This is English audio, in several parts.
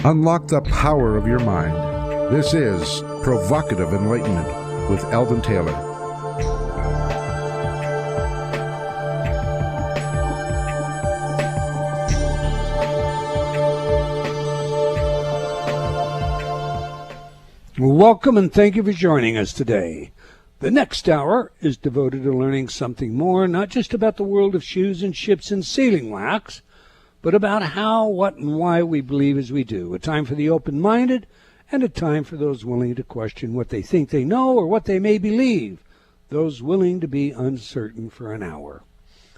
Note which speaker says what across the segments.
Speaker 1: Unlock the power of your mind. This is Provocative Enlightenment with Eldon Taylor.
Speaker 2: Welcome and thank you for joining us today. The next hour is devoted to learning something more, not just about the world of shoes and ships and sealing wax, but about how, what, and why we believe as we do. A time for the open-minded and a time for those willing to question what they think they know or what they may believe, those willing to be uncertain for an hour.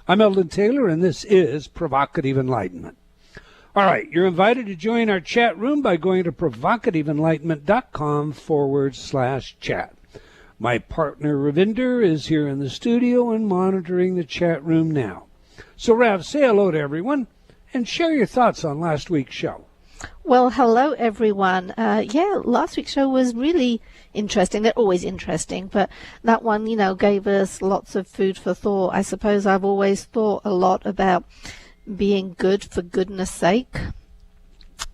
Speaker 2: I'm Eldon Taylor, and this is Provocative Enlightenment. All right, you're invited to join our chat room by going to provocativeenlightenment.com/chat. My partner, Ravinder, is here in the studio and monitoring the chat room now. So, Rav, say hello to everyone and share your thoughts on last week's show.
Speaker 3: Well, hello, everyone. Last week's show was really interesting. They're always interesting, but that one, gave us lots of food for thought. I suppose I've always thought a lot about being good for goodness sake.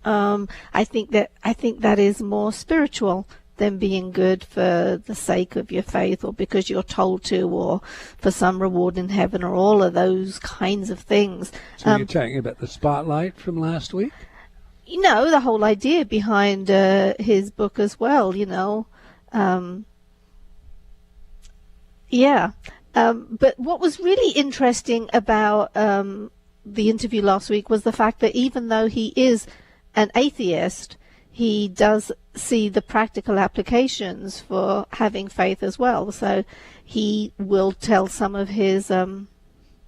Speaker 3: I think that is more spiritual than being good for the sake of your faith or because you're told to or for some reward in heaven or all of those kinds of things.
Speaker 2: So you're talking about the spotlight from last week?
Speaker 3: The whole idea behind his book as well, But what was really interesting about the interview last week was the fact that even though he is an atheist, he does see the practical applications for having faith as well. So he will tell some of his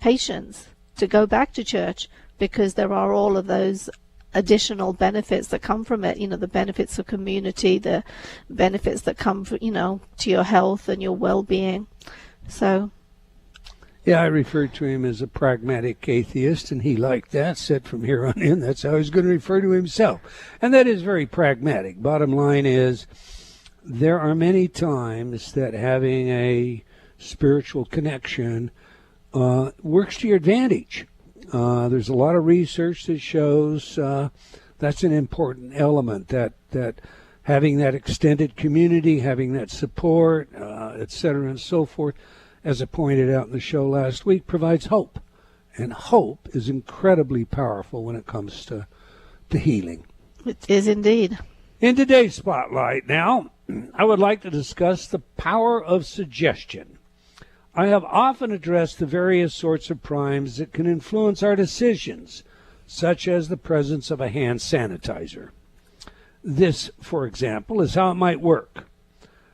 Speaker 3: patients to go back to church because there are all of those additional benefits that come from it. The benefits of community, the benefits that come, to your health and your well-being. So...
Speaker 2: yeah, I referred to him as a pragmatic atheist, and he liked that. Said from here on in, that's how he's going to refer to himself. And that is very pragmatic. Bottom line is, there are many times that having a spiritual connection works to your advantage. There's a lot of research that shows that's an important element, that having that extended community, having that support, et cetera, and so forth, as I pointed out in the show last week, provides hope. And hope is incredibly powerful when it comes to healing.
Speaker 3: It is indeed.
Speaker 2: In today's spotlight now, I would like to discuss the power of suggestion. I have often addressed the various sorts of primes that can influence our decisions, such as the presence of a hand sanitizer. This, for example, is how it might work.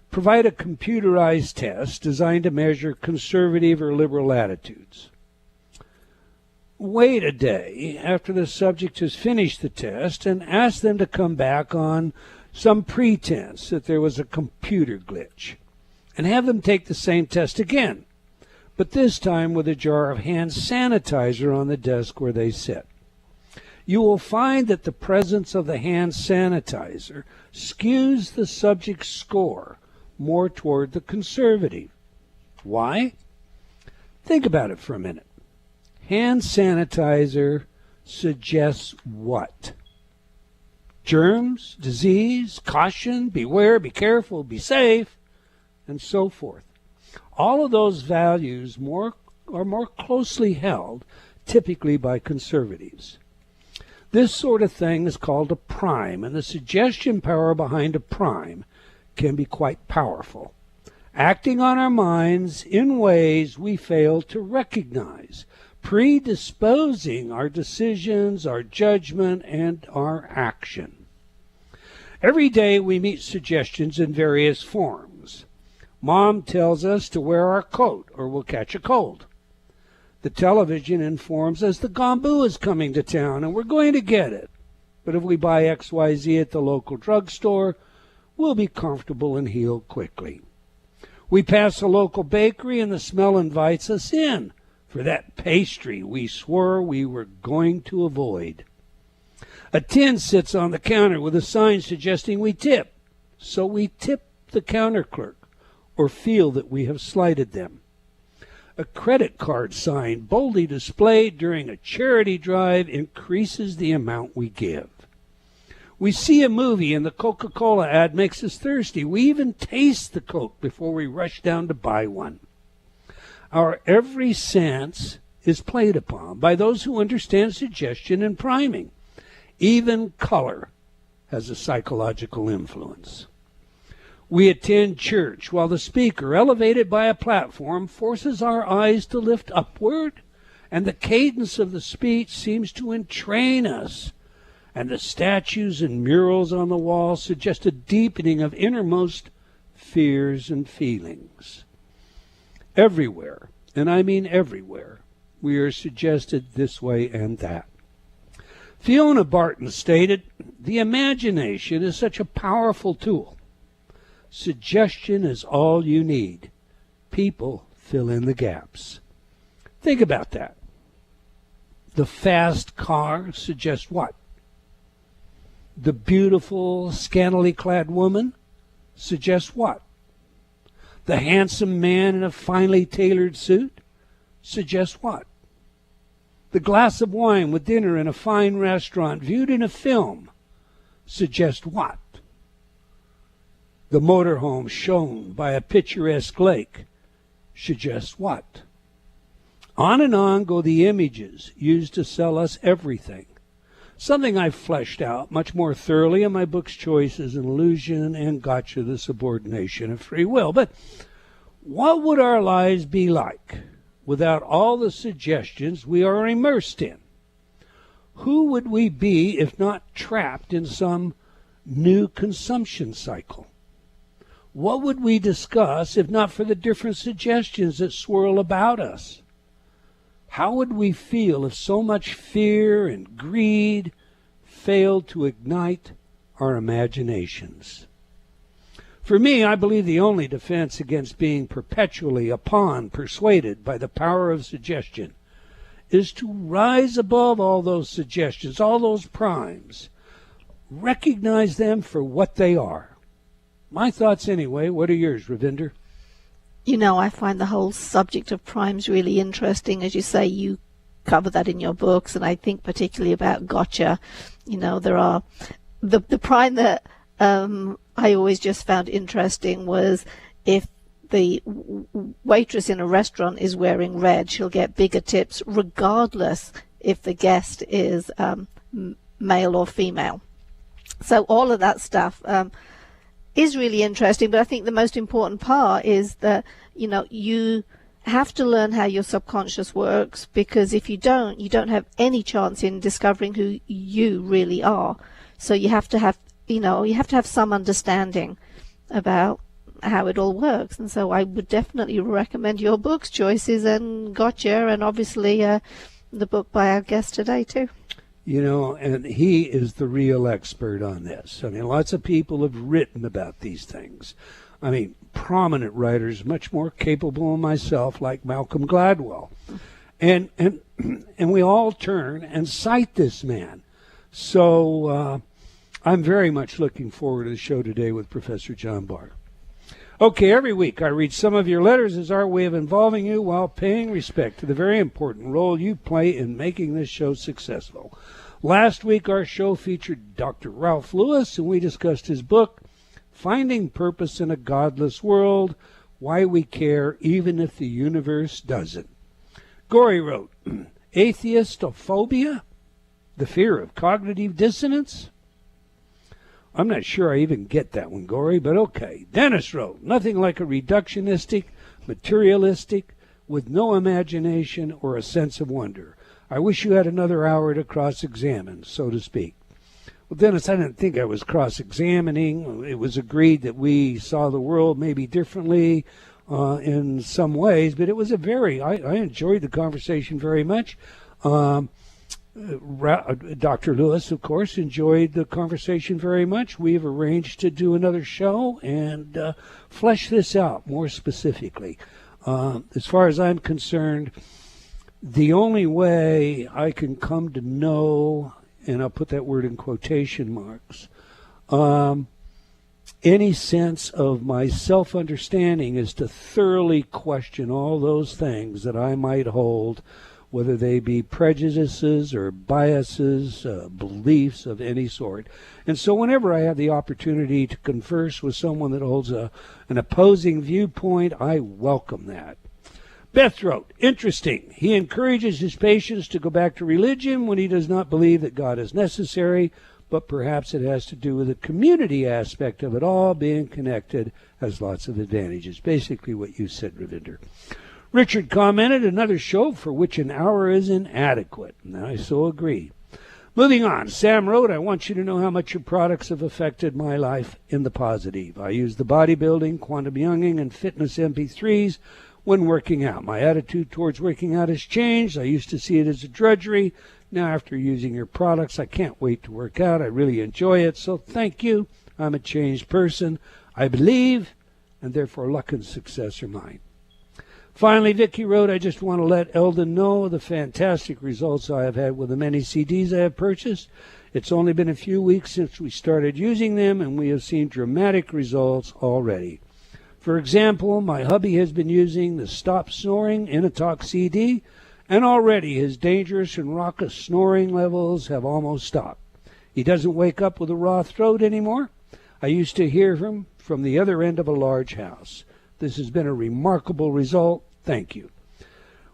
Speaker 2: Provide a computerized test designed to measure conservative or liberal attitudes. Wait a day after the subject has finished the test and ask them to come back on some pretense that there was a computer glitch, and have them take the same test again, but this time with a jar of hand sanitizer on the desk where they sit. You will find that the presence of the hand sanitizer skews the subject's score more toward the conservative. Why? Think about it for a minute. Hand sanitizer suggests what? Germs, disease, caution, beware, be careful, be safe, and so forth. All of those values are more closely held, typically by conservatives. This sort of thing is called a prime, and the suggestion power behind a prime can be quite powerful, acting on our minds in ways we fail to recognize, predisposing our decisions, our judgment, and our action. Every day we meet suggestions in various forms. Mom tells us to wear our coat or we'll catch a cold. The television informs us the gombu is coming to town and we're going to get it. But if we buy XYZ at the local drugstore, we'll be comfortable and heal quickly. We pass a local bakery and the smell invites us in for that pastry we swore we were going to avoid. A tin sits on the counter with a sign suggesting we tip, so we tip the counter clerk or feel that we have slighted them. A credit card sign boldly displayed during a charity drive increases the amount we give. We see a movie and the Coca-Cola ad makes us thirsty. We even taste the Coke before we rush down to buy one. Our every sense is played upon by those who understand suggestion and priming. Even color has a psychological influence. We attend church while the speaker, elevated by a platform, forces our eyes to lift upward, and the cadence of the speech seems to entrain us, and the statues and murals on the wall suggest a deepening of innermost fears and feelings. Everywhere, and I mean everywhere, we are suggested this way and that. Fiona Barton stated, "The imagination is such a powerful tool. Suggestion is all you need. People fill in the gaps." Think about that. The fast car suggests what? The beautiful, scantily clad woman suggests what? The handsome man in a finely tailored suit suggests what? The glass of wine with dinner in a fine restaurant viewed in a film suggests what? The motorhome shown by a picturesque lake suggests what? On and on go the images used to sell us everything. Something I've fleshed out much more thoroughly in my books Choices and Illusion and Gotcha, the Subordination of Free Will. But what would our lives be like without all the suggestions we are immersed in? Who would we be if not trapped in some new consumption cycle? What would we discuss if not for the different suggestions that swirl about us? How would we feel if so much fear and greed failed to ignite our imaginations? For me, I believe the only defense against being perpetually persuaded by the power of suggestion is to rise above all those suggestions, all those primes. Recognize them for what they are. My thoughts anyway. What are yours, Ravinder?
Speaker 3: You know, I find the whole subject of primes really interesting. As you say, you cover that in your books, and I think particularly about Gotcha. You know, there are the prime that I always just found interesting was if the waitress in a restaurant is wearing red, she'll get bigger tips regardless if the guest is male or female. So all of that stuff is really interesting, but I think the most important part is that, you know, you have to learn how your subconscious works, because if you don't have any chance in discovering who you really are. So you have to have, you know, you have to have some understanding about how it all works. And so I would definitely recommend your books, Choices and Gotcha, and obviously the book by our guest today too.
Speaker 2: You know, and he is the real expert on this. I mean, lots of people have written about these things. I mean, prominent writers, much more capable than myself, like Malcolm Gladwell. And we all turn and cite this man. So I'm very much looking forward to the show today with Professor John Barth. Okay, every week I read some of your letters as our way of involving you while paying respect to the very important role you play in making this show successful. Last week our show featured Dr. Ralph Lewis, and we discussed his book, Finding Purpose in a Godless World, Why We Care Even If the Universe Doesn't. Gory wrote, Atheistophobia? The fear of cognitive dissonance? I'm not sure I even get that one, Gory, but okay. Dennis wrote, nothing like a reductionistic, materialistic, with no imagination or a sense of wonder. I wish you had another hour to cross-examine, so to speak. Well, Dennis, I didn't think I was cross-examining. It was agreed that we saw the world maybe differently in some ways, but it was I enjoyed the conversation very much. Dr. Lewis, of course, enjoyed the conversation very much. We've arranged to do another show and flesh this out more specifically. As far as I'm concerned, the only way I can come to know, and I'll put that word in quotation marks, any sense of my self-understanding is to thoroughly question all those things that I might hold whether they be prejudices or biases, beliefs of any sort. And so whenever I have the opportunity to converse with someone that holds an opposing viewpoint, I welcome that. Beth wrote, interesting. He encourages his patients to go back to religion when he does not believe that God is necessary, but perhaps it has to do with the community aspect of it all. Being connected has lots of advantages. Basically what you said, Ravinder. Richard commented, another show for which an hour is inadequate. And I so agree. Moving on, Sam wrote, I want you to know how much your products have affected my life in the positive. I use the bodybuilding, quantum Junging, and fitness MP3s when working out. My attitude towards working out has changed. I used to see it as a drudgery. Now, after using your products, I can't wait to work out. I really enjoy it. So thank you. I'm a changed person. I believe, and therefore luck and success are mine. Finally, Vicky wrote, I just want to let Eldon know the fantastic results I have had with the many CDs I have purchased. It's only been a few weeks since we started using them, and we have seen dramatic results already. For example, my hubby has been using the Stop Snoring Inatalk CD, and already his dangerous and raucous snoring levels have almost stopped. He doesn't wake up with a raw throat anymore. I used to hear him from the other end of a large house. This has been a remarkable result. Thank you.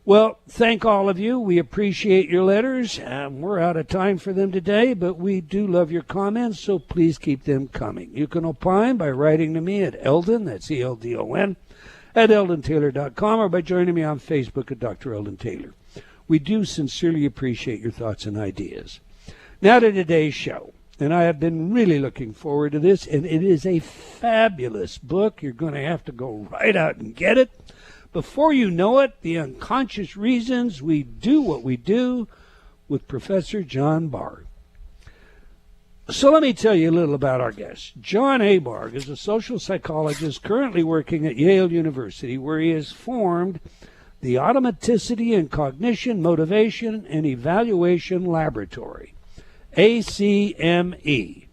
Speaker 2: Well, thank all of you. We appreciate your letters. We're out of time for them today, but we do love your comments, so please keep them coming. You can opine by writing to me at Eldon, that's E-L-D-O-N, at eldontaylor.com, or by joining me on Facebook at Dr. Eldon Taylor. We do sincerely appreciate your thoughts and ideas. Now to today's show. And I have been really looking forward to this, and it is a fabulous book. You're going to have to go right out and get it. Before you know it, The Unconscious Reasons We Do What We Do with Professor John Bargh. So let me tell you a little about our guest. John A. Bargh is a social psychologist currently working at Yale University, where he has formed the Automaticity and Cognition, Motivation, and Evaluation Laboratory, ACME.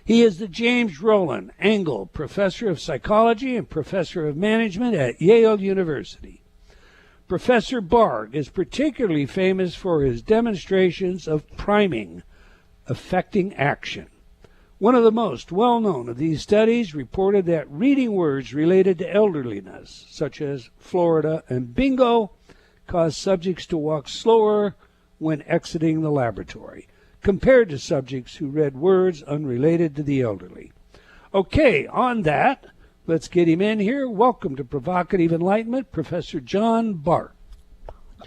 Speaker 2: He is the James Rowland Angell Professor of Psychology and Professor of Management at Yale University. Professor Bargh is particularly famous for his demonstrations of priming affecting action. One of the most well-known of these studies reported that reading words related to elderliness, such as Florida and bingo, caused subjects to walk slower when exiting the laboratory, compared to subjects who read words unrelated to the elderly. Okay, on that, let's get him in here. Welcome to Provocative Enlightenment, Professor John Barth.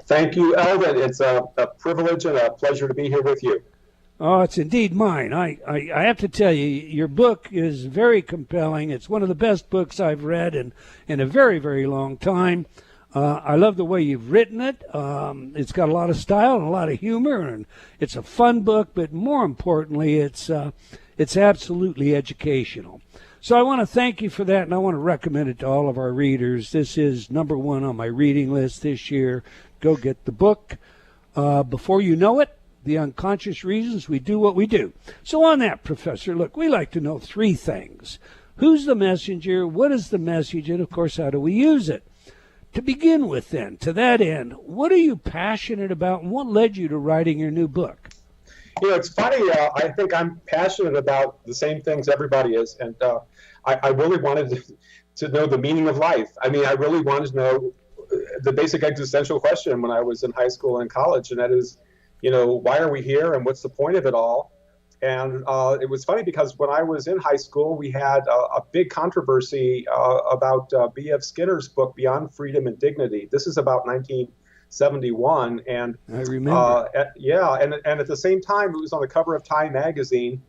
Speaker 4: Thank you, Eldon. It's a privilege and a pleasure to be here with you.
Speaker 2: Oh, it's indeed mine. I have to tell you, your book is very compelling. It's one of the best books I've read in a very, very long time. I love the way you've written it. It's got a lot of style and a lot of humor, and it's a fun book, but more importantly, it's absolutely educational. So I want to thank you for that, and I want to recommend it to all of our readers. This is number one on my reading list this year. Go get the book. Before you know it, The Unconscious Reasons We Do What We Do. So on that, Professor, look, we like to know three things. Who's the messenger? What is the message? And, of course, how do we use it? To begin with, then, to that end, what are you passionate about, and what led you to writing your new book?
Speaker 4: You know, it's funny. I think I'm passionate about the same things everybody is, and I really wanted to know the meaning of life. I mean, I really wanted to know the basic existential question when I was in high school and college, and that is, you know, why are we here, and what's the point of it all? And it was funny because when I was in high school, we had a big controversy about B.F. Skinner's book, Beyond Freedom and Dignity. This is about 1971. And
Speaker 2: I remember.
Speaker 4: And at the same time, it was on the cover of Time magazine.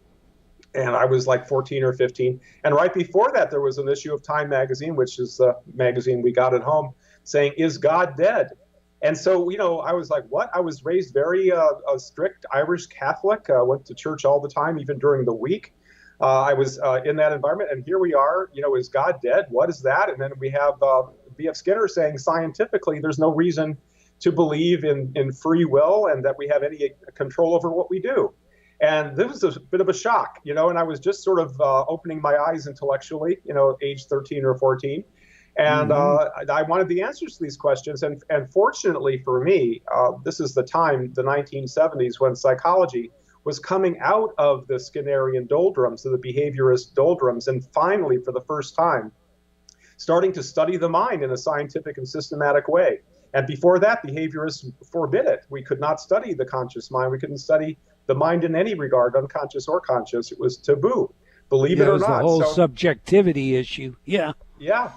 Speaker 4: And I was like 14 or 15. And right before that, there was an issue of Time magazine, which is the magazine we got at home, saying, "Is God dead?" And so, you know, I was like, what? I was raised very a strict Irish Catholic, went to church all the time, even during the week. I was in that environment, and here we are, you know, is God dead? What is that? And then we have B.F. Skinner saying scientifically there's no reason to believe in free will and that we have any control over what we do. And this was a bit of a shock, you know, and I was just sort of opening my eyes intellectually, you know, age 13 or 14. And I wanted the answers to these questions. And fortunately for me, this is the time, the 1970s, when psychology was coming out of the Skinnerian doldrums, of the behaviorist doldrums, and finally, for the first time, starting to study the mind in a scientific and systematic way. And before that, behaviorists forbid it. We could not study the conscious mind. We couldn't study the mind in any regard, unconscious or conscious. It was taboo, believe it or not.
Speaker 2: The whole subjectivity issue. Yeah.
Speaker 4: Yeah.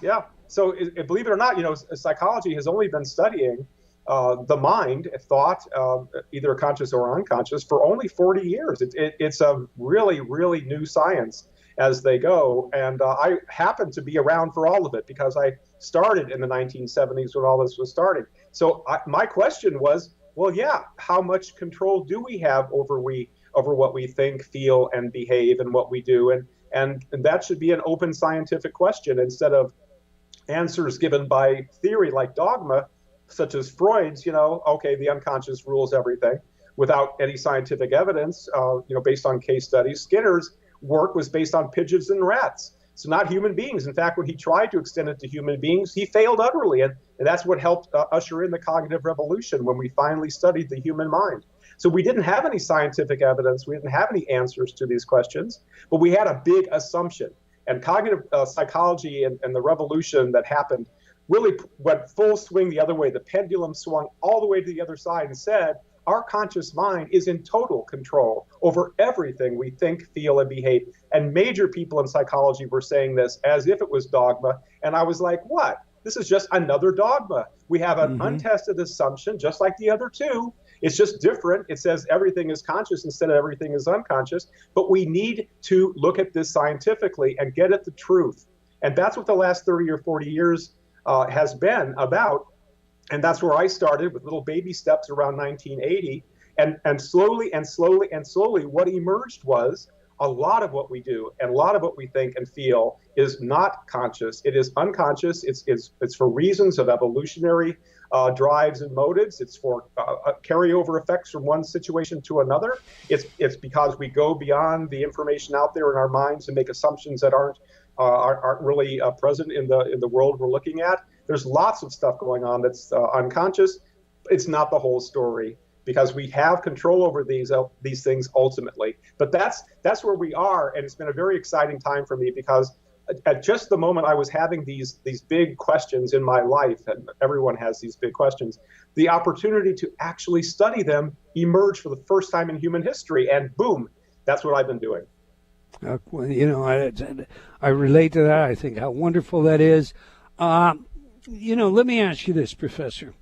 Speaker 4: So believe it or not, psychology has only been studying the mind, thought, either conscious or unconscious, for only 40 years. It's a really, really new science as they go. And I happen to be around for all of it because I started in the 1970s when all this was starting. So my question was, well, yeah, how much control do we have over what we think, feel, and behave, and what we do? And that should be an open scientific question instead of answers given by theory like dogma, such as Freud's, okay, the unconscious rules everything, without any scientific evidence, based on case studies. Skinner's work was based on pigeons and rats, so not human beings. In fact, when he tried to extend it to human beings, he failed utterly, and that's what helped usher in the cognitive revolution when we finally studied the human mind. So we didn't have any scientific evidence, we didn't have any answers to these questions, but we had a big assumption. And cognitive psychology and the revolution that happened really went full swing the other way. The pendulum swung all the way to the other side and said, our conscious mind is in total control over everything we think, feel, and behave. And major people in psychology were saying this as if it was dogma. And I was like, what? This is just another dogma. We have an untested assumption, just like the other two. It's just different. It says everything is conscious instead of everything is unconscious. But we need to look at this scientifically and get at the truth. And that's what the last 30 or 40 years has been about. And that's where I started, with little baby steps around 1980. And slowly, what emerged was a lot of what we do and a lot of what we think and feel is not conscious. It is unconscious. It's for reasons of evolutionary drives and motives. It's for carryover effects from one situation to another. It's because we go beyond the information out there in our minds and make assumptions that aren't really present in the world we're looking at. There's lots of stuff going on that's unconscious. It's not the whole story, because we have control over these things ultimately. But that's where we are, and it's been a very exciting time for me, because at just the moment I was having these big questions in my life, and everyone has these big questions, the opportunity to actually study them emerged for the first time in human history, and boom, that's what I've been doing. I relate to that. I think how wonderful that is.
Speaker 2: Let me ask you this, Professor.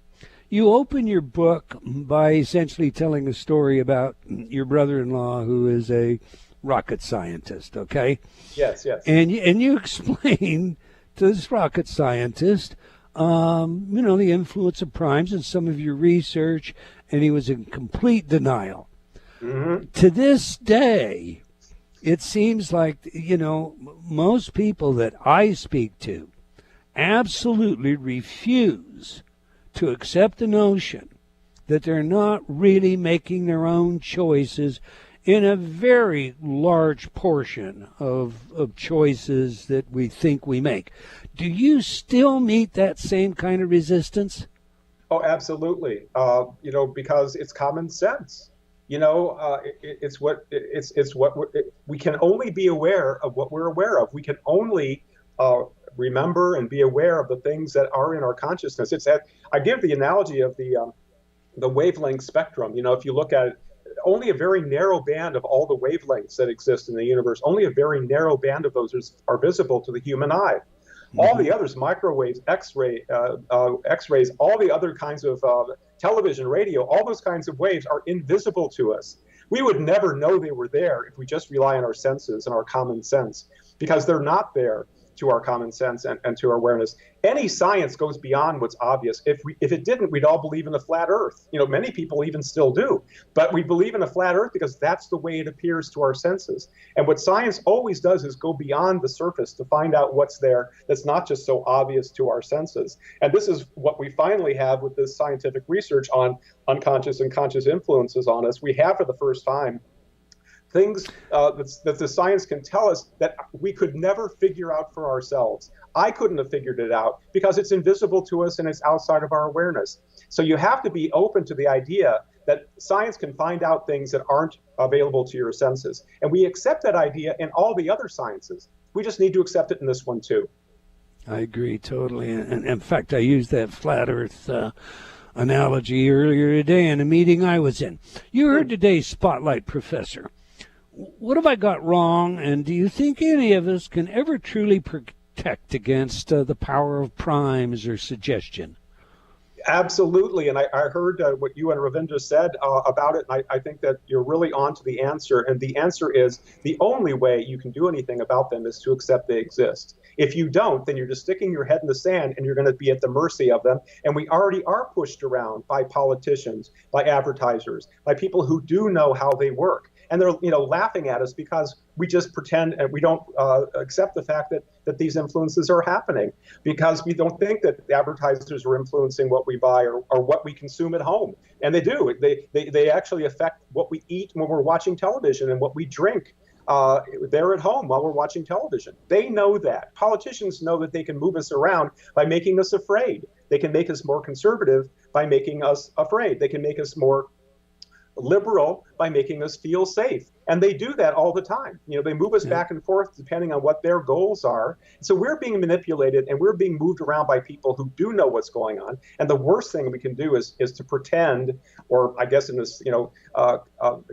Speaker 2: You open your book by essentially telling a story about your brother-in-law, who is a rocket scientist, okay?
Speaker 4: Yes.
Speaker 2: And you explain to this rocket scientist, the influence of primes in some of your research, and he was in complete denial.
Speaker 4: Mm-hmm.
Speaker 2: To this day, it seems like, most people that I speak to absolutely refuse to accept the notion that they're not really making their own choices in a very large portion of choices that we think we make. Do you still meet that same kind of resistance?
Speaker 4: Oh, absolutely. Because it's common sense. It's what we can only be aware of what we're aware of. We can only remember and be aware of the things that are in our consciousness. I give the analogy of the wavelength spectrum. If you look at it, only a very narrow band of all the wavelengths that exist in the universe, only a very narrow band of those are visible to the human eye. Mm-hmm. All the others, microwaves, X-rays, all the other kinds of television, radio, all those kinds of waves are invisible to us. We would never know they were there if we just rely on our senses and our common sense, because they're not there to our common sense and to our awareness. Any science goes beyond what's obvious. If it didn't, we'd all believe in a flat earth. Many people even still do, but we believe in a flat earth because that's the way it appears to our senses. And what science always does is go beyond the surface to find out what's there that's not just so obvious to our senses. And this is what we finally have with this scientific research on unconscious and conscious influences on us. We have, for the first time, things that the science can tell us that we could never figure out for ourselves. I couldn't have figured it out because it's invisible to us and it's outside of our awareness. So you have to be open to the idea that science can find out things that aren't available to your senses. And we accept that idea in all the other sciences. We just need to accept it in this one too.
Speaker 2: I agree totally. And in fact, I used that flat earth analogy earlier today in a meeting I was in. You heard today's Spotlight, Professor. What have I got wrong, and do you think any of us can ever truly protect against the power of primes or suggestion?
Speaker 4: Absolutely, and I heard what you and Ravinder said about it, and I think that you're really on to the answer, and the answer is the only way you can do anything about them is to accept they exist. If you don't, then you're just sticking your head in the sand and you're going to be at the mercy of them, and we already are pushed around by politicians, by advertisers, by people who do know how they work. And they're laughing at us because we just pretend and we don't accept the fact that these influences are happening, because we don't think that the advertisers are influencing what we buy or what we consume at home. And they do. They actually affect what we eat when we're watching television and what we drink there at home while we're watching television. They know that. Politicians know that they can move us around by making us afraid. They can make us more conservative by making us afraid. They can make us more liberal by making us feel safe. And they do that all the time. They move us back and forth depending on what their goals are. So we're being manipulated and we're being moved around by people who do know what's going on. And the worst thing we can do is to pretend, or I guess in this,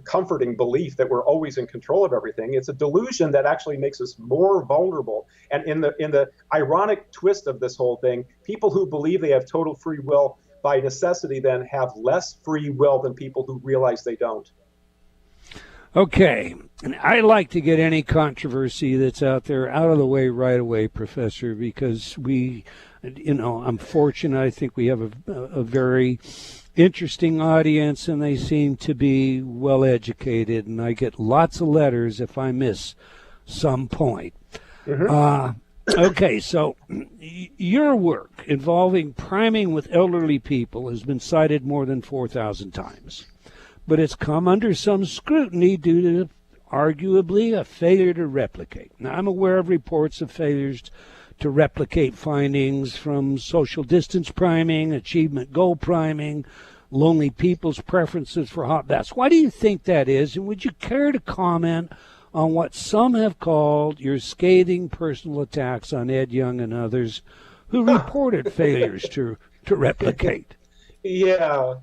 Speaker 4: comforting belief that we're always in control of everything. It's a delusion that actually makes us more vulnerable. And in the ironic twist of this whole thing, people who believe they have total free will by necessity then have less free will than people who realize they don't.
Speaker 2: Okay, and I like to get any controversy that's out there out of the way right away, Professor, because we, I'm fortunate. I think we have a very interesting audience, and they seem to be well educated, and I get lots of letters if I miss some point. Mm-hmm. Okay, so your work involving priming with elderly people has been cited more than 4,000 times, but it's come under some scrutiny due to arguably a failure to replicate. Now, I'm aware of reports of failures to replicate findings from social distance priming, achievement goal priming, lonely people's preferences for hot baths. Why do you think that is, and would you care to comment on what some have called your scathing personal attacks on Ed Young and others who reported failures to replicate?
Speaker 4: Yeah.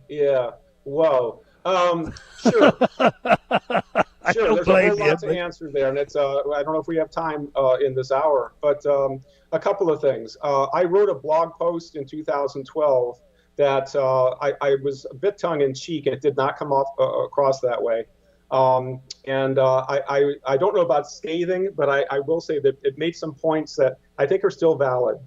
Speaker 4: Whoa. Sure. There's a whole lot to answer there, and it's I don't know if we have time in this hour, but a couple of things. I wrote a blog post in 2012 that I was a bit tongue-in-cheek, and it did not come across that way. I don't know about scathing, but I will say that it made some points that I think are still valid.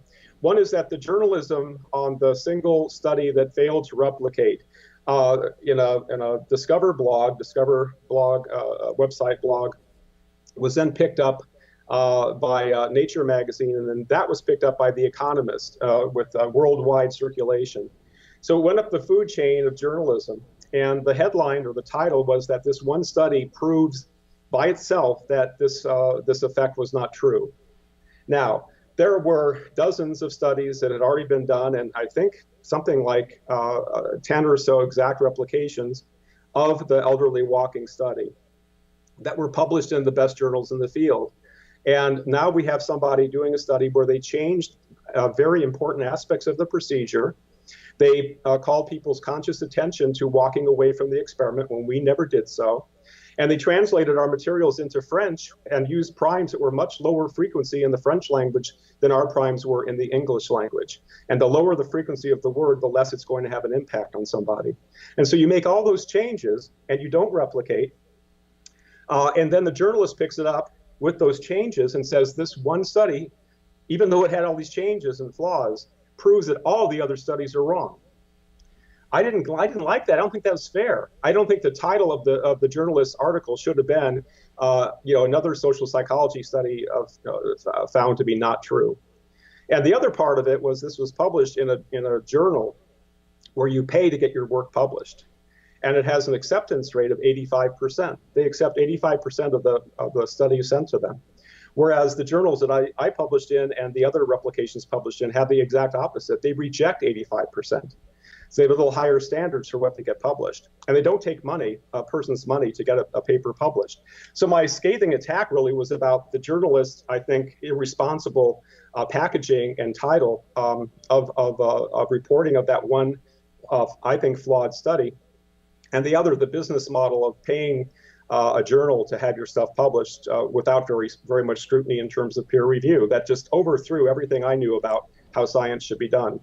Speaker 4: One is that the journalism on the single study that failed to replicate in a Discover blog, website blog, was then picked up by Nature magazine, and then that was picked up by The Economist with worldwide circulation. So it went up the food chain of journalism. And the headline or the title was that this one study proves by itself that this effect was not true. Now, there were dozens of studies that had already been done, and I think something like 10 or so exact replications of the elderly walking study that were published in the best journals in the field. And now we have somebody doing a study where they changed very important aspects of the procedure. They called people's conscious attention to walking away from the experiment when we never did so. And they translated our materials into French and used primes that were much lower frequency in the French language than our primes were in the English language. And the lower the frequency of the word, the less it's going to have an impact on somebody. And so you make all those changes and you don't replicate. And then the journalist picks it up with those changes and says this one study, even though it had all these changes and flaws, proves that all the other studies are wrong. I didn't like that. I don't think that was fair. I don't think the title of the journalist's article should have been, another social psychology study found to be not true. And the other part of it was this was published in a journal where you pay to get your work published. and it has an acceptance rate of 85%. They accept 85% of the studies sent to them. Whereas the journals that I published in and the other replications published in have the exact opposite. They reject 85%. So they have a little higher standards for what they get published. And they don't take money, a person's money, to get a paper published. So my scathing attack really was about the journalists, I think, irresponsible packaging and title of reporting of that one, I think, flawed study. And the other, the business model of paying a journal to have your stuff published without very much scrutiny in terms of peer review. That just overthrew everything I knew about how science should be done.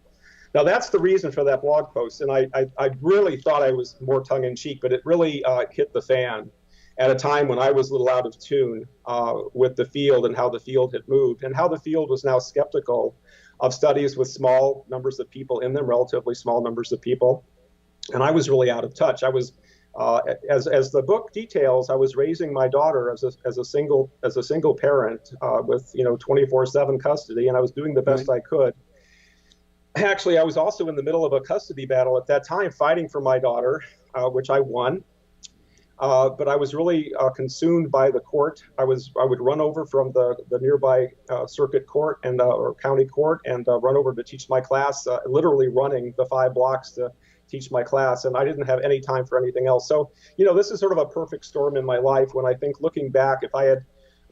Speaker 4: Now, that's the reason for that blog post, and I really thought I was more tongue-in-cheek, but it really hit the fan at a time when I was a little out of tune with the field and how the field had moved, and how the field was now skeptical of studies with small numbers of people in them, relatively small numbers of people, and I was really out of touch. I was, as the book details, I was raising my daughter as a single parent with 24/7 custody, and I was doing the best I could. Actually, I was also in the middle of a custody battle at that time, fighting for my daughter, which I won. But I was really consumed by the court. I would run over from the nearby circuit court and or county court and run over to teach my class, literally running the 5 blocks to teach my class. And I didn't have any time for anything else. So, this is sort of a perfect storm in my life when I think, looking back, if I had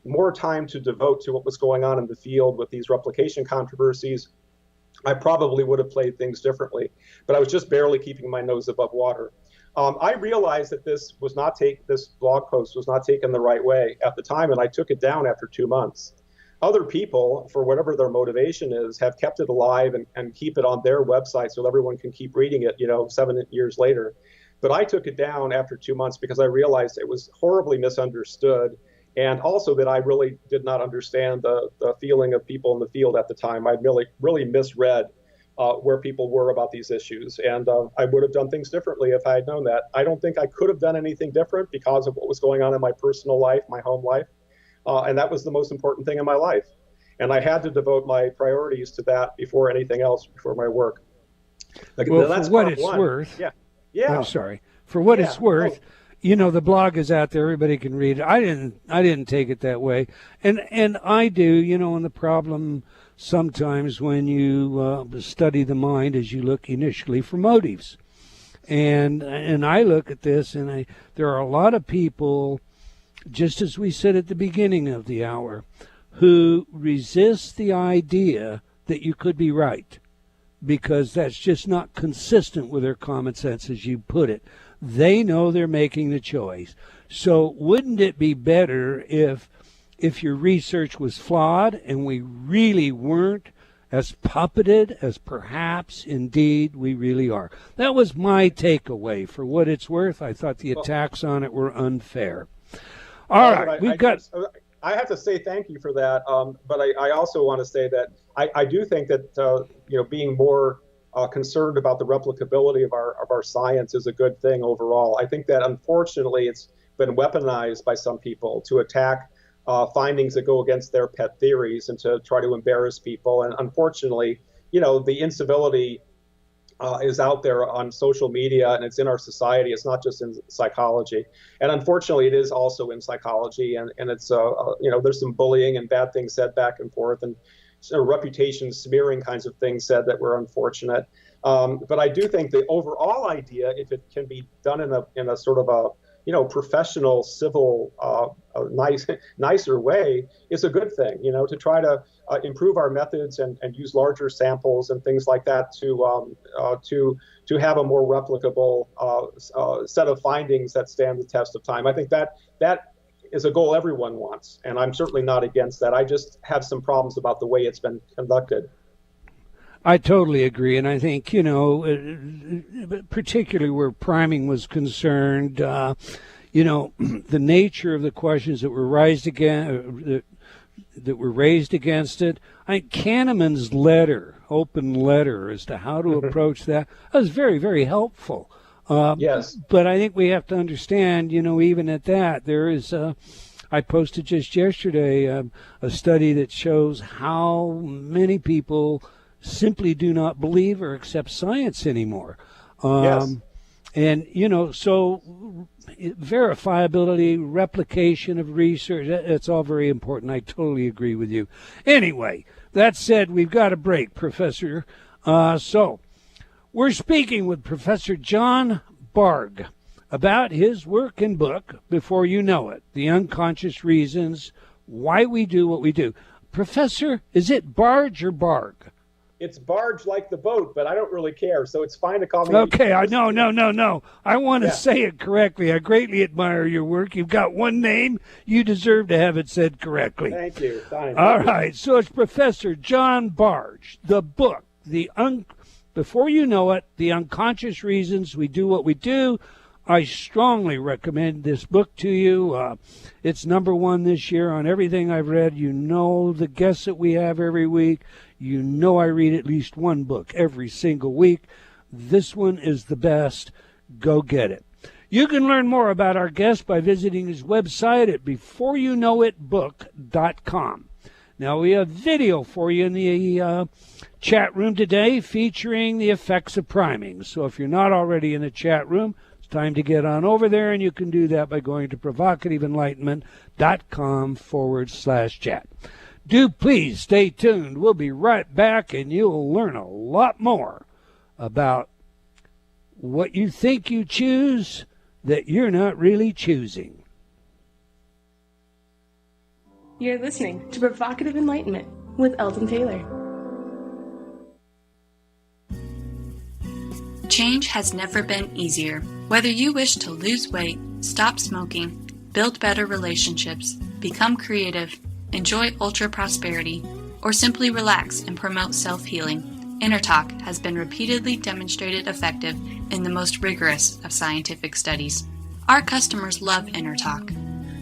Speaker 4: more time to devote to what was going on in the field with these replication controversies, I probably would have played things differently, but I was just barely keeping my nose above water. I realized that this blog post was not taken the right way at the time, and I took it down after 2 months. Other people, for whatever their motivation is, have kept it alive and keep it on their website so everyone can keep reading it, 7 years later. But I took it down after 2 months because I realized it was horribly misunderstood, and also that I really did not understand the feeling of people in the field at the time. I really misread where people were about these issues, and I would have done things differently if I had known that. I don't think I could have done anything different because of what was going on in my personal life, my home life, and that was the most important thing in my life. And I had to devote my priorities to that before anything else, before my work.
Speaker 2: Well, that's for what it's worth.
Speaker 4: Yeah.
Speaker 2: I'm sorry. For what it's worth. The blog is out there. Everybody can read it. I didn't take it that way. And I do, and the problem sometimes when you study the mind is you look initially for motives. And I look at this, and there are a lot of people, just as we said at the beginning of the hour, who resist the idea that you could be right, because that's just not consistent with their common sense, as you put it. They know they're making the choice. So wouldn't it be better if your research was flawed and we really weren't as puppeted as perhaps indeed we really are? That was my takeaway. For what it's worth, I thought the attacks on it were unfair. All right,
Speaker 4: I have to say thank you for that, but I also want to say that I do think that being more concerned about the replicability of our science is a good thing overall. I think that unfortunately it's been weaponized by some people to attack findings that go against their pet theories and to try to embarrass people. And unfortunately, the incivility is out there on social media, and it's in our society. It's not just in psychology. And unfortunately, it is also in psychology. And it's, there's some bullying and bad things said back and forth, and sort of reputation smearing kinds of things said that were unfortunate. But I do think the overall idea, if it can be done in a sort of a professional, civil, nicer way, is a good thing. To try to improve our methods and use larger samples and things like that to have a more replicable set of findings that stand the test of time. I think that is a goal everyone wants, and I'm certainly not against that. I just have some problems about the way it's been conducted.
Speaker 2: I totally agree, and I think, particularly where priming was concerned, the nature of the questions that were raised against it. I think Kahneman's open letter as to how to approach that was very, very helpful.
Speaker 4: Yes.
Speaker 2: But I think we have to understand, even at that, there is I posted just yesterday a study that shows how many people simply do not believe or accept science anymore.
Speaker 4: Yes.
Speaker 2: And, so verifiability, replication of research, it's all very important. I totally agree with you. Anyway, that said, we've got a break, Professor. So we're speaking with Professor John Bargh about his work and book, Before You Know It, The Unconscious Reasons Why We Do What We Do. Professor, is it Bargh or Bargh?
Speaker 4: It's Bargh like the boat, but I don't really care, so it's fine to call me.
Speaker 2: Okay, no. I want to say it correctly. I greatly admire your work. You've got one name. You deserve to have it said correctly.
Speaker 4: Thank you. Fine.
Speaker 2: All right, so it's Professor John Bargh, the book, Before You Know It, The Unconscious Reasons We Do What We Do. I strongly recommend this book to you. It's #1 this year on everything I've read. You know the guests that we have every week. You know I read at least one book every single week. This one is the best. Go get it. You can learn more about our guest by visiting his website at beforeyouknowitbook.com. Now, we have video for you in the chat room today featuring the effects of priming. So if you're not already in the chat room, it's time to get on over there, and you can do that by going to provocativeenlightenment.com/chat. Do please stay tuned. We'll be right back, and you'll learn a lot more about what you think you choose that you're not really choosing.
Speaker 5: You're listening to Provocative Enlightenment with Eldon Taylor.
Speaker 6: Change has never been easier. Whether you wish to lose weight, stop smoking, build better relationships, become creative, enjoy ultra prosperity, or simply relax and promote self-healing, Inner Talk has been repeatedly demonstrated effective in the most rigorous of scientific studies. Our customers love Inner Talk.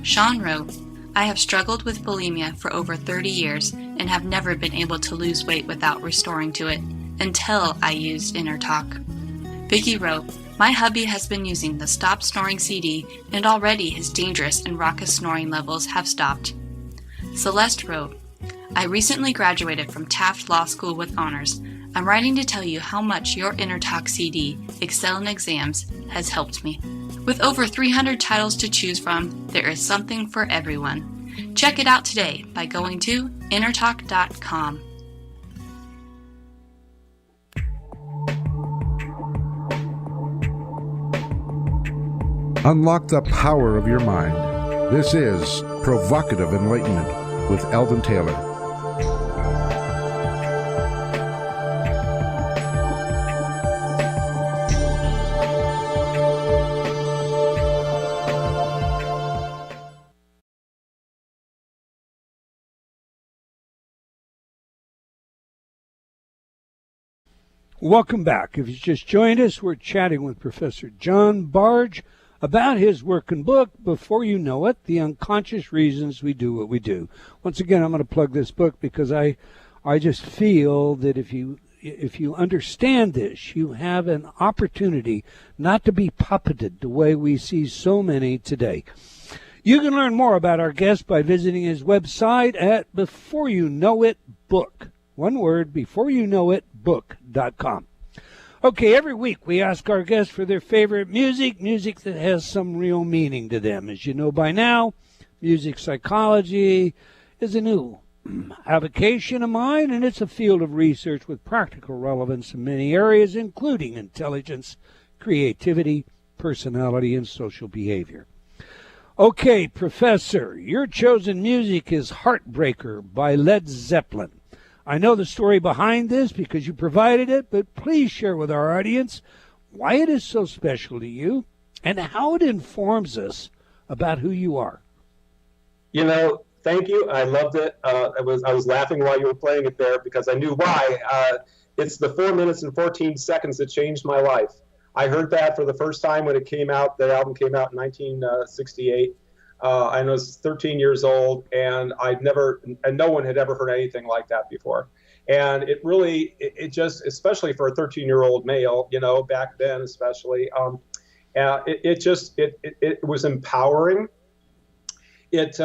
Speaker 6: Sean wrote, "I have struggled with bulimia for over 30 years and have never been able to lose weight without restoring to it until I used Inner Talk." Vicky wrote, "My hubby has been using the Stop Snoring CD and already his dangerous and raucous snoring levels have stopped." Celeste wrote, "I recently graduated from Taft Law School with honors. I'm writing to tell you how much your Inner Talk CD, Excel in Exams, has helped me. With over 300 titles to choose from, there is something for everyone. Check it out today by going to innertalk.com.
Speaker 1: Unlock the power of your mind. This is Provocative Enlightenment with Eldon Taylor.
Speaker 2: Welcome back. If you just joined us, we're chatting with Professor John Bargh about his work and book, Before You Know It, The Unconscious Reasons We Do What We Do. Once again, I'm going to plug this book because I just feel that if you understand this, you have an opportunity not to be puppeted the way we see so many today. You can learn more about our guest by visiting his website at Before You Know It Book. One word, beforeyouknowitbook.com. Okay, every week we ask our guests for their favorite music that has some real meaning to them. As you know by now, music psychology is a new avocation of mine, and it's a field of research with practical relevance in many areas, including intelligence, creativity, personality, and social behavior. Okay, Professor, your chosen music is Heartbreaker by Led Zeppelin. I know the story behind this because you provided it, but please share with our audience why it is so special to you and how it informs us about who you are.
Speaker 4: You know, thank you. I loved it. I was laughing while you were playing it there because I knew why. It's the 4 minutes and 14 seconds that changed my life. I heard that for the first time when it came out. The album came out in 1968. I was 13 years old, and no one had ever heard anything like that before. And it really, it just, especially for a 13-year-old male, you know, back then especially, it was empowering. It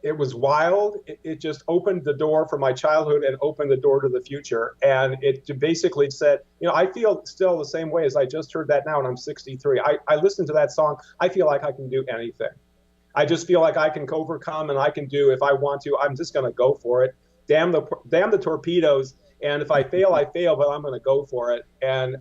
Speaker 4: it was wild. It just opened the door for my childhood and opened the door to the future. And it basically said, I feel still the same way as I just heard that now, and I'm 63. I listen to that song. I feel like I can do anything. I just feel like I can overcome, and I can do, if I want to, I'm just going to go for it. Damn the torpedoes. And if I fail, I fail, but I'm going to go for it. And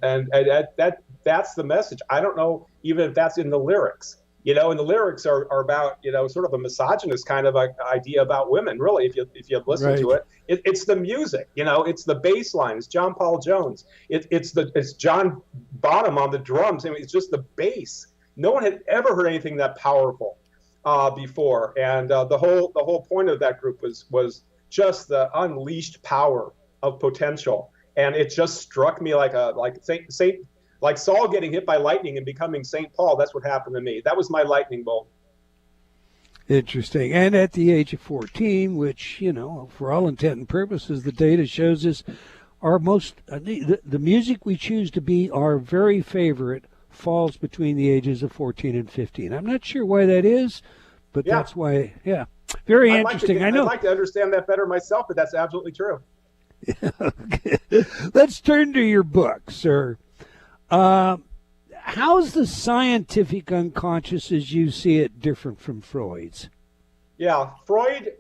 Speaker 4: that's the message. I don't know even if that's in the lyrics. And the lyrics are about, sort of a misogynist kind of idea about women, really, if you listen to it. It's the music, it's the bass line. It's John Paul Jones. It's John Bonham on the drums. I mean, it's just the bass. No one had ever heard anything that powerful before. And the whole point of that group was just the unleashed power of potential. And it just struck me like Saul getting hit by lightning and becoming St. Paul. That's what happened to me. That was my lightning bolt.
Speaker 2: Interesting. And at the age of 14, which, for all intent and purposes, the data shows us our most, the music we choose to be our very favorite falls between the ages of 14 and 15. I'm not sure why that is, but that's why, very interesting. I know.
Speaker 4: I'd like to understand that better myself, but that's absolutely true.
Speaker 2: Okay. Let's turn to your book, sir. How's the scientific unconscious as you see it different from Freud's?
Speaker 4: Yeah, Freud,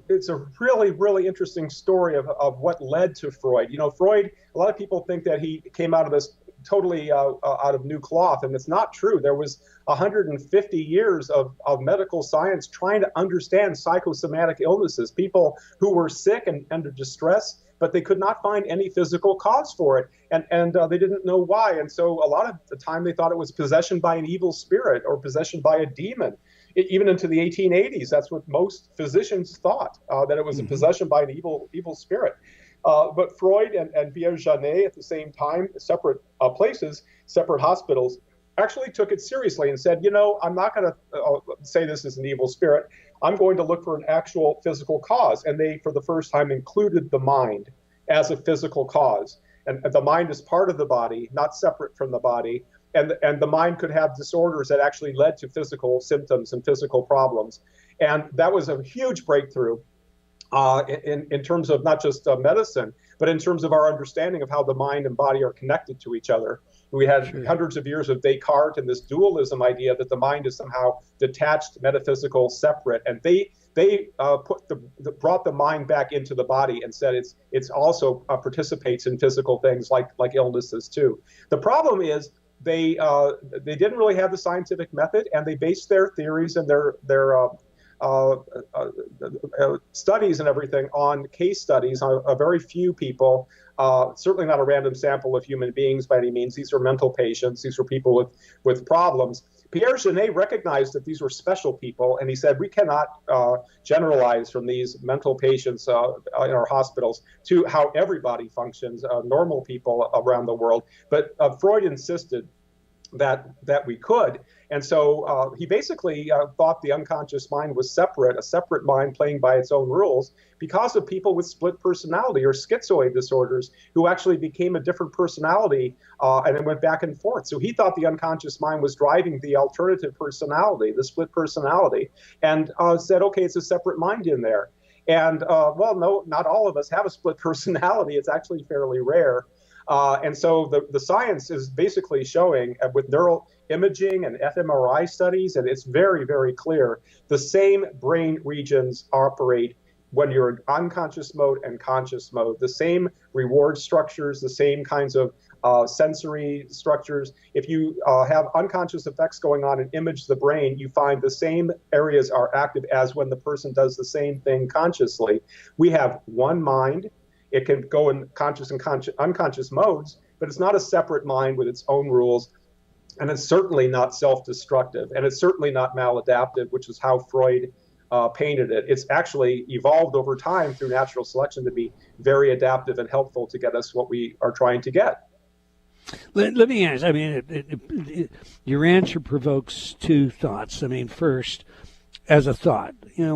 Speaker 4: it's a really, really interesting story of what led to Freud. Freud, a lot of people think that he came out of this totally out of new cloth, and it's not true. There was 150 years of medical science trying to understand psychosomatic illnesses, people who were sick and under distress, but they could not find any physical cause for it, and they didn't know why. And so a lot of the time they thought it was possession by an evil spirit or possession by a demon. Even into the 1880s, that's what most physicians thought, that it was a possession by an evil spirit. But Freud and Pierre Janet at the same time, separate places, separate hospitals, actually took it seriously and said, I'm not going to say this is an evil spirit. I'm going to look for an actual physical cause. And they, for the first time, included the mind as a physical cause. And the mind is part of the body, not separate from the body. And the mind could have disorders that actually led to physical symptoms and physical problems. And that was a huge breakthrough in terms of not just medicine, but in terms of our understanding of how the mind and body are connected to each other. We had hundreds of years of Descartes and this dualism idea that the mind is somehow detached, metaphysical, separate, and they brought the mind back into the body and said it's also participates in physical things like illnesses too. The problem is they didn't really have the scientific method, and they based their theories and their studies and everything on case studies on a very few people, certainly not a random sample of human beings by any means. These are mental patients. These were people with problems. Pierre Janet recognized that these were special people, and he said, we cannot generalize from these mental patients in our hospitals to how everybody functions, normal people around the world. But Freud insisted that we could. And so he basically thought the unconscious mind was separate, a separate mind playing by its own rules, because of people with split personality or schizoid disorders who actually became a different personality and it went back and forth. So he thought the unconscious mind was driving the alternative personality, the split personality, and said, okay, it's a separate mind in there. And no, not all of us have a split personality. It's actually fairly rare. And so the science is basically showing with neural imaging and fMRI studies, and it's very, very clear, the same brain regions operate when you're in unconscious mode and conscious mode. The same reward structures, the same kinds of sensory structures. If you have unconscious effects going on and image the brain, you find the same areas are active as when the person does the same thing consciously. We have one mind. It can go in conscious and unconscious modes, but it's not a separate mind with its own rules. And it's certainly not self-destructive. And it's certainly not maladaptive, which is how Freud painted it. It's actually evolved over time through natural selection to be very adaptive and helpful to get us what we are trying to get.
Speaker 2: Let me ask, your answer provokes two thoughts. First, as a thought,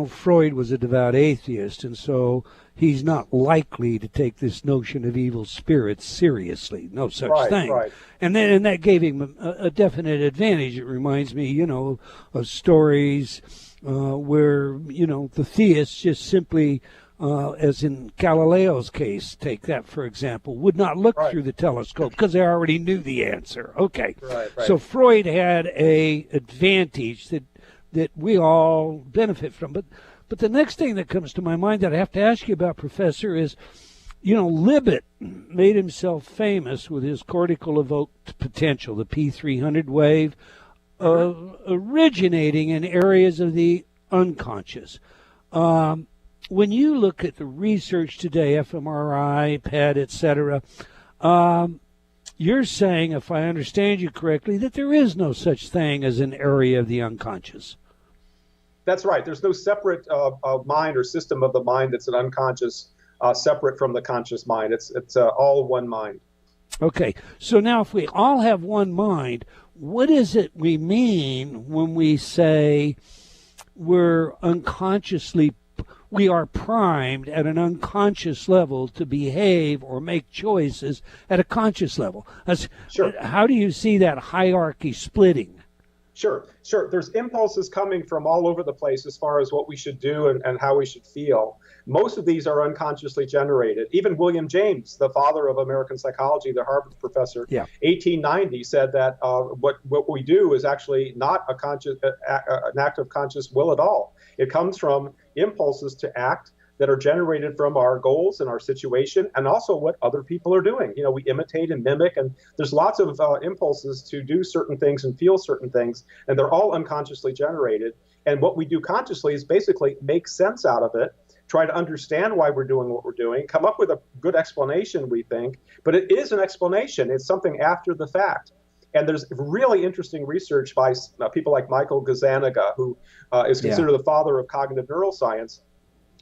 Speaker 2: Freud was a devout atheist, and so he's not likely to take this notion of evil spirits seriously. No such thing. Right. And that gave him a definite advantage. It reminds me, of stories where, the theists just simply, as in Galileo's case, take that for example, would not look through the telescope because they already knew the answer. Okay.
Speaker 4: Right.
Speaker 2: So Freud had a advantage that we all benefit from. But the next thing that comes to my mind that I have to ask you about, Professor, is, Libet made himself famous with his cortical evoked potential, the P300 wave, originating in areas of the unconscious. When you look at the research today, fMRI, PET, etc., you're saying, if I understand you correctly, that there is no such thing as an area of the unconscious.
Speaker 4: That's right. There's no separate mind or system of the mind that's an unconscious, separate from the conscious mind. It's all one mind.
Speaker 2: Okay. So now if we all have one mind, what is it we mean when we say we are primed at an unconscious level to behave or make choices at a conscious level?
Speaker 4: Sure.
Speaker 2: How do you see that hierarchy splitting?
Speaker 4: Sure. There's impulses coming from all over the place as far as what we should do and how we should feel. Most of these are unconsciously generated. Even William James, the father of American psychology, the Harvard professor, 1890 said that what we do is actually not an act of conscious will at all. It comes from impulses to act that are generated from our goals and our situation, and also what other people are doing. We imitate and mimic, and there's lots of impulses to do certain things and feel certain things, and they're all unconsciously generated. And what we do consciously is basically make sense out of it, try to understand why we're doing what we're doing, come up with a good explanation, we think, but it is an explanation. It's something after the fact. And there's really interesting research by people like Michael Gazzaniga, who is considered the father of cognitive neuroscience,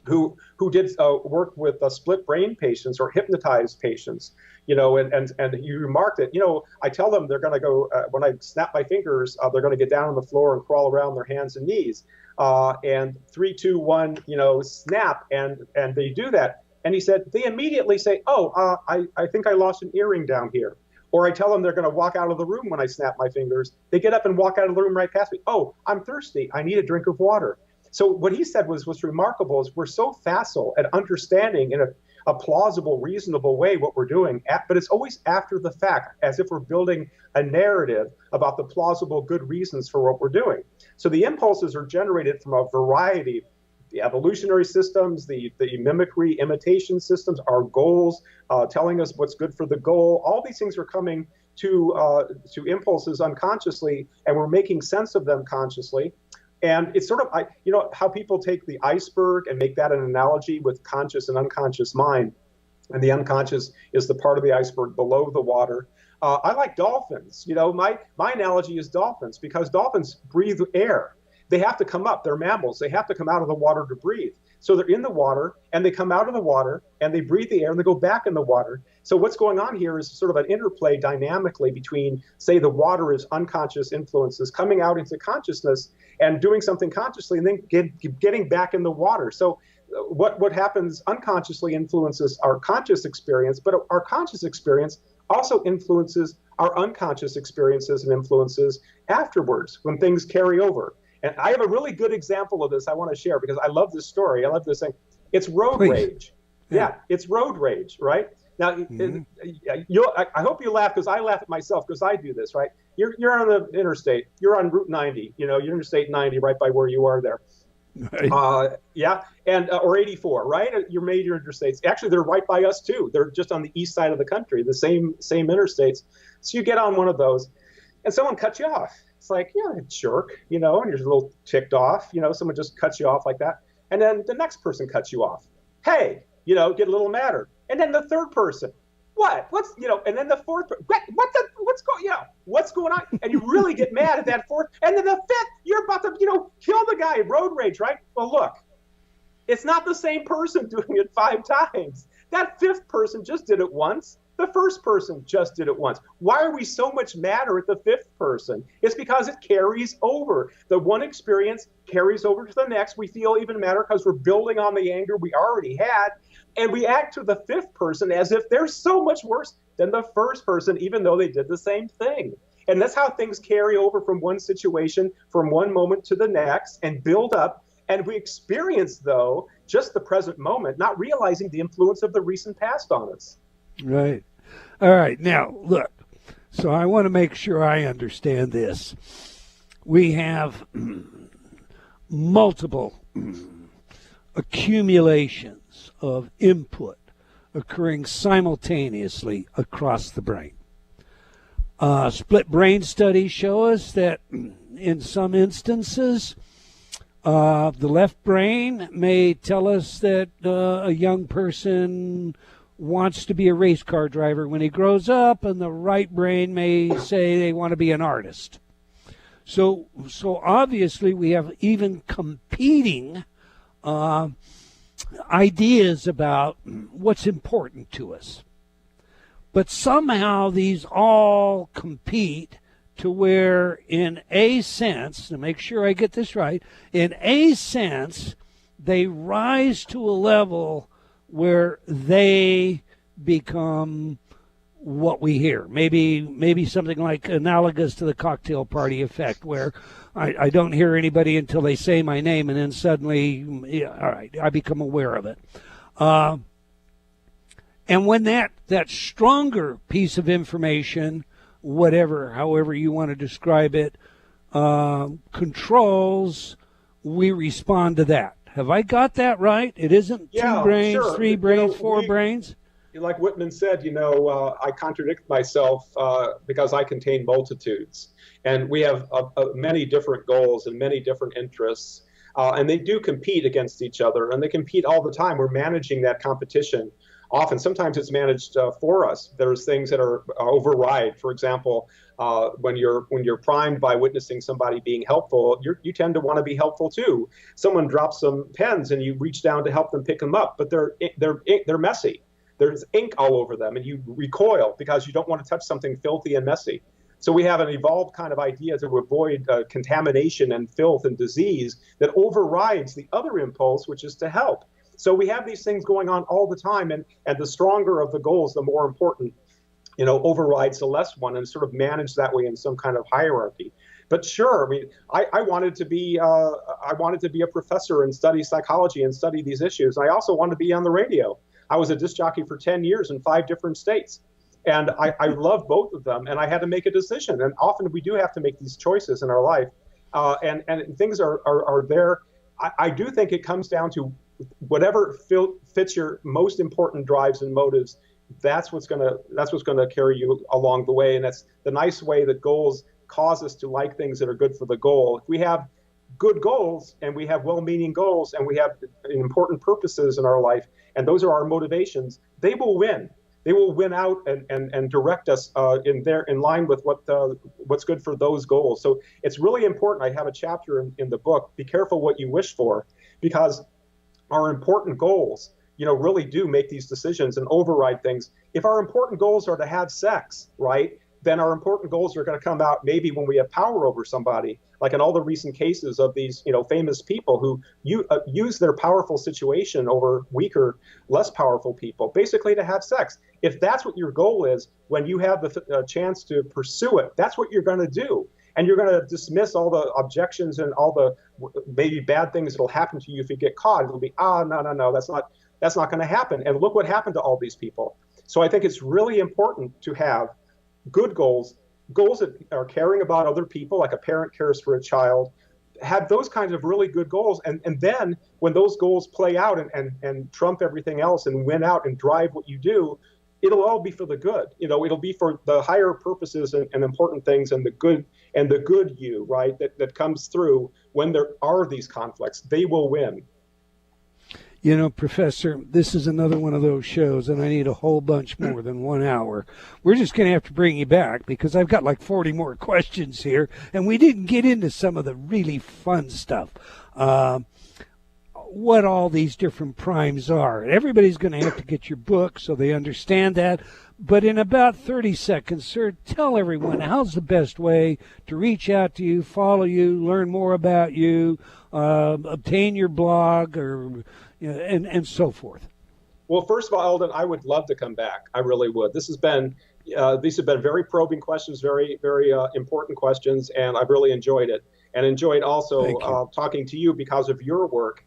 Speaker 4: who did work with split brain patients or hypnotized patients, and he remarked that, I tell them they're going to go, when I snap my fingers, they're going to get down on the floor and crawl around their hands and knees, and 3, 2, 1, snap, and they do that. And he said, they immediately say, I think I lost an earring down here. Or I tell them they're going to walk out of the room when I snap my fingers. They get up and walk out of the room right past me. Oh, I'm thirsty. I need a drink of water. So what he said was what's remarkable is we're so facile at understanding in a plausible, reasonable way what we're doing, but it's always after the fact, as if we're building a narrative about the plausible good reasons for what we're doing. So the impulses are generated from a variety, the evolutionary systems, the mimicry, imitation systems, our goals, telling us what's good for the goal. All these things are coming to impulses unconsciously, and we're making sense of them consciously. And it's sort of, how people take the iceberg and make that an analogy with conscious and unconscious mind. And the unconscious is the part of the iceberg below the water. I like dolphins. My analogy is dolphins, because dolphins breathe air. They have to come up. They're mammals. They have to come out of the water to breathe. So they're in the water, and they come out of the water, and they breathe the air, and they go back in the water. So what's going on here is sort of an interplay dynamically between, say, the water is unconscious influences coming out into consciousness and doing something consciously, and then getting back in the water. So what happens unconsciously influences our conscious experience, but our conscious experience also influences our unconscious experiences and influences afterwards when things carry over. And I have a really good example of this I want to share, because I love this story. I love this thing. It's road rage. Yeah, it's road rage, right? Now, I hope you laugh, because I laugh at myself, because I do this, right? You're on the interstate. You're on Route 90. You're Interstate 90 right by where you are there. Right. And or 84, right? Your major interstates. Actually, they're right by us too. They're just on the east side of the country, the same interstates. So you get on one of those, and someone cuts you off. It's like, you're a jerk, and you're a little ticked off. Someone just cuts you off like that, and then the next person cuts you off. Hey, get a little madder, and then the third person. What's and then the fourth. What's going on? And you really get mad at that fourth, and then the fifth. You're about to kill the guy. Road rage, right? Well, look, it's not the same person doing it 5 times. That fifth person just did it once. The first person just did it once. Why are we so much madder at the fifth person? It's because it carries over. The one experience carries over to the next. We feel even madder because we're building on the anger we already had. And we act to the fifth person as if they're so much worse than the first person, even though they did the same thing. And that's how things carry over from one situation, from one moment to the next, and build up. And we experience, though, just the present moment, not realizing the influence of the recent past on us.
Speaker 2: Right. All right. Now, look, so I want to make sure I understand this. We have multiple accumulations of input occurring simultaneously across the brain. Split brain studies show us that in some instances, the left brain may tell us that a young person wants to be a race car driver when he grows up, and the right brain may say they want to be an artist. So obviously we have even competing ideas about what's important to us. But somehow these all compete to where, in a sense, to make sure I get this right, in a sense, they rise to a level where they become what we hear. Maybe something like analogous to the cocktail party effect, where I don't hear anybody until they say my name, and then suddenly, yeah, all right, I become aware of it. And when that stronger piece of information, however you want to describe it, controls, we respond to that. Have I got that right? It isn't two brains,
Speaker 4: sure.
Speaker 2: Three brains, four brains?
Speaker 4: Like Whitman said, I contradict myself because I contain multitudes. And we have many different goals and many different interests. And they do compete against each other, and they compete all the time. We're managing that competition. Often, sometimes it's managed for us. There's things that are override. For example, when you're primed by witnessing somebody being helpful, you tend to want to be helpful too. Someone drops some pens, and you reach down to help them pick them up, but they're messy. There's ink all over them, and you recoil because you don't want to touch something filthy and messy. So we have an evolved kind of idea to avoid contamination and filth and disease that overrides the other impulse, which is to help. So we have these things going on all the time, and the stronger of the goals, the more important, overrides the less one, and sort of managed that way in some kind of hierarchy. But sure, I mean, I wanted to be a professor and study psychology and study these issues. I also wanted to be on the radio. I was a disc jockey for 10 years in 5 different states. And I love both of them, and I had to make a decision. And often we do have to make these choices in our life, and things are there. I do think it comes down to whatever fits your most important drives and motives. That's what's gonna carry you along the way, and that's the nice way that goals cause us to like things that are good for the goal. If we have good goals and we have well-meaning goals and we have important purposes in our life, and those are our motivations, they will win. They will win out and direct us in line with what's good for those goals. So it's really important. I have a chapter in the book, Be Careful What You Wish For, because our important goals, really do make these decisions and override things. If our important goals are to have sex, right, then our important goals are going to come out maybe when we have power over somebody, like in all the recent cases of these, famous people who use their powerful situation over weaker, less powerful people, basically to have sex. If that's what your goal is, when you have the chance to pursue it, that's what you're going to do. And you're going to dismiss all the objections and all the maybe bad things that'll happen to you if you get caught. It'll be, no, that's not going to happen. And look what happened to all these people. So I think it's really important to have good goals that are caring about other people, like a parent cares for a child. Have those kinds of really good goals, and then when those goals play out and trump everything else and win out and drive what you do, it'll all be for the good. It'll be for the higher purposes and important things, and the good you, right, that comes through when there are these conflicts. They will win.
Speaker 2: Professor, this is another one of those shows, and I need a whole bunch more than 1 hour. We're just going to have to bring you back because I've got like 40 more questions here, and we didn't get into some of the really fun stuff. What all these different primes are. Everybody's going to have to get your book so they understand that. But in about 30 seconds, sir, tell everyone how's the best way to reach out to you, follow you, learn more about you, obtain your blog, or and so forth.
Speaker 4: Well, first of all, Eldon, I would love to come back. I really would. This has been these have been very probing questions, very, very important questions, and I've really enjoyed it. And enjoyed also talking to you because of your work.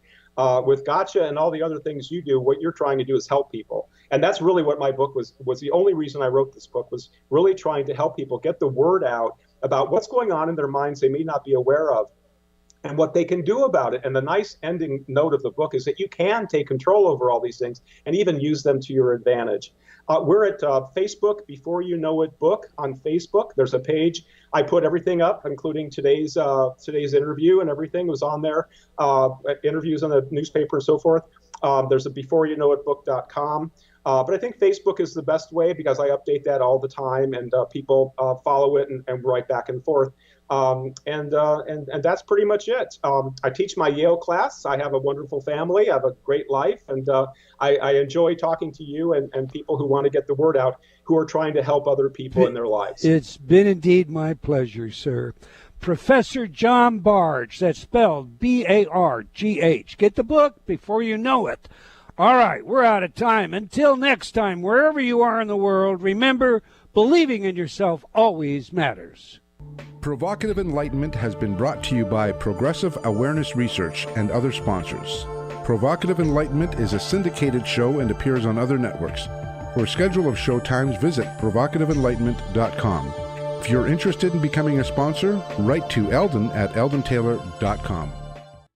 Speaker 4: With Gotcha and all the other things you do, what you're trying to do is help people. And that's really what my book was the only reason I wrote this book, was really trying to help people get the word out about what's going on in their minds they may not be aware of and what they can do about it. And the nice ending note of the book is that you can take control over all these things and even use them to your advantage. We're at Facebook, Before You Know It book on Facebook. There's a page. I put everything up, including today's interview, and everything was on there, interviews on the newspaper and so forth. There's a beforeyouknowitbook.com. But I think Facebook is the best way because I update that all the time, and people follow it and write back and forth. And that's pretty much it. I teach my Yale class. I have a wonderful family. I have a great life. And I enjoy talking to you and people who want to get the word out, who are trying to help other people in their lives.
Speaker 2: It's been indeed my pleasure, sir. Professor John Bargh, that's spelled B-A-R-G-H. Get the book Before You Know It. All right, we're out of time. Until next time, wherever you are in the world, remember, believing in yourself always matters.
Speaker 1: Provocative Enlightenment has been brought to you by Progressive Awareness Research and other sponsors. Provocative Enlightenment is a syndicated show and appears on other networks. For a schedule of show times, visit provocativeenlightenment.com. If you're interested in becoming a sponsor, write to Eldon at eldontaylor.com.